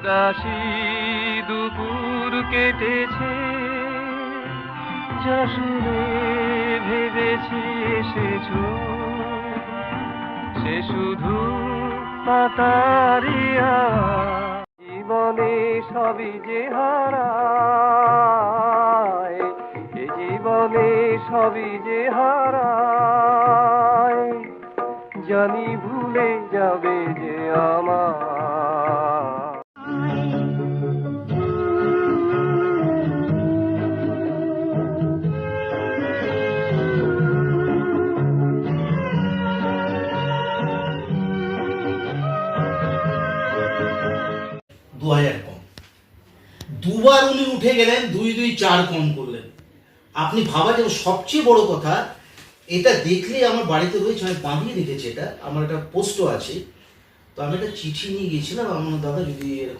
উদাসী দুপুর কেটেছে, যা শুনে ভেবেছি এসেছো, সে শুধু পাতারিয়া। জীবনে সবই যে হারায়, এ জীবনে সবই যে হারায়, জানি ভুলে যাবে যে আমার। কম, দুবার উনি উঠে গেলেন, 2-2-4 কম করলেন। আপনি ভাবা যে সবচেয়ে বড় কথা, এটা দেখলেই আমার বাড়িতে রয়েছে, আমি বাঁধিয়ে রেখেছি, এটা আমার একটা পোস্টও আছে। তো আমি একটা চিঠি নিয়ে গিয়েছিলাম, আমার দাদা যদি এরকম